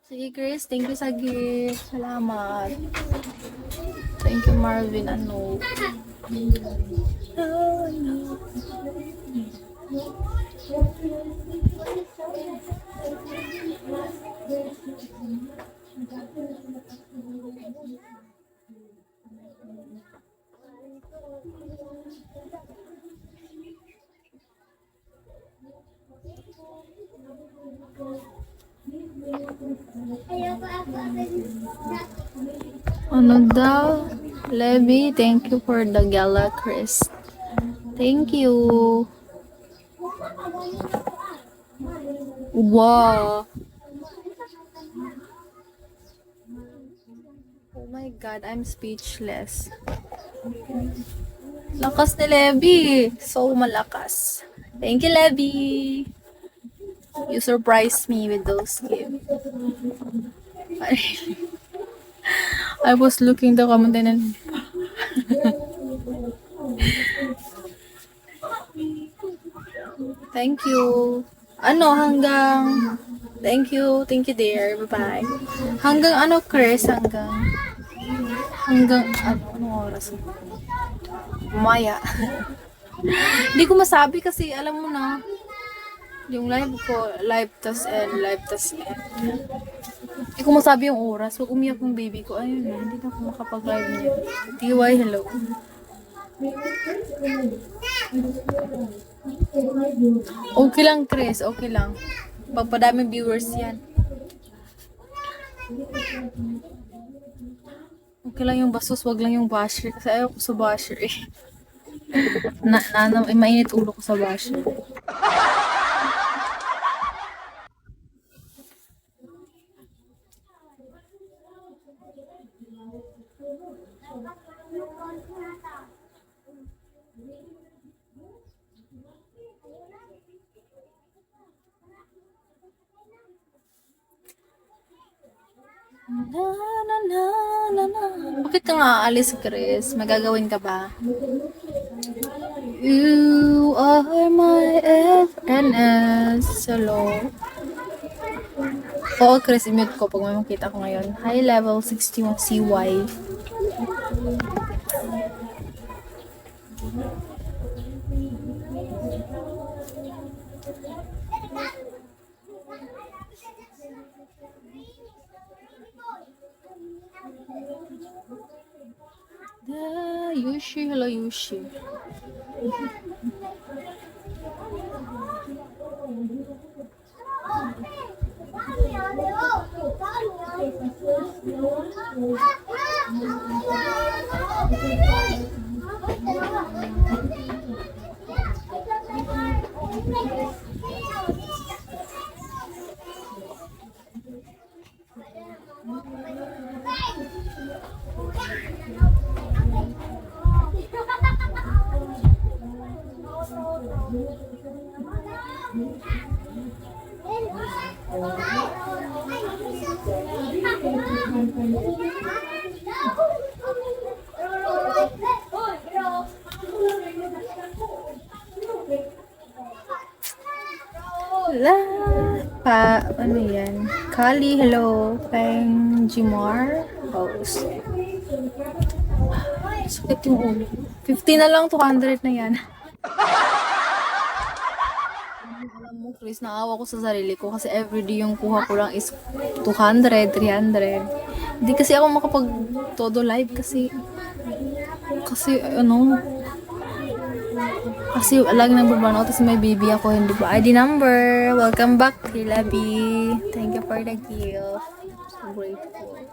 Sige, Chris. Thank you sa gift. Salamat. Thank you, Marvin. Ano? Ano daw? Levi, thank you for the gala, Chris. Thank you. Wow. Oh my God, I'm speechless. Lakas ni Levi. So malakas. Thank you, Levi. You surprised me with those gifts. I was looking the comment and thank you. Ano hanggang thank you dear. Bye-bye. Hanggang ano, Chris? Hanggang anong oras? Maya. Hindi ko masabi kasi alam mo na yung live ko, live tas end. Hindi ko masabi yung oras. Pag umiyak yung baby ko, ayun na, hindi na ako makapag-live niya. TY, hello. Okay lang, Chris. Okay lang. Pagpadaming viewers yan. Okay lang yung basos, wag lang yung basher. Kasi ayaw ko sa basher eh. Mainit ulo ko sa basher. Bakit ka nga aalis, Chris? Magagawin ka ba? You are my FNS. Hello. Oo, Chris, i-mute ko pag may makita ko ngayon. High level 61 CY. Yushi, hello Yushi. Ano yan? Kali, hello. Peng Jimar. Host. Sakit yung ulo. 50 na lang, 200 na yan. Alam mo, Chris, naawa ko sa sarili ko kasi everyday yung kuha ko lang is 200, 300. Hindi kasi ako makapag todo live kasi lagi nang burnout tapos may baby ako, hindi ba? ID number. Welcome back, Hilabi. Thank you for the gift. So grateful.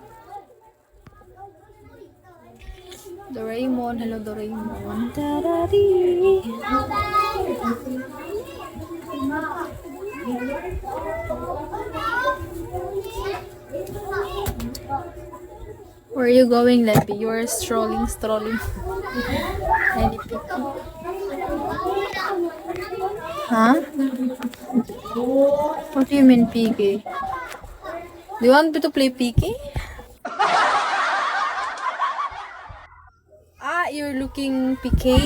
Doraemon, hello Doraemon. Tarari. Where are you going, Lepi? You're strolling. Anything. Huh? What do you mean, PK? Do you want me to play PK? You're looking PK.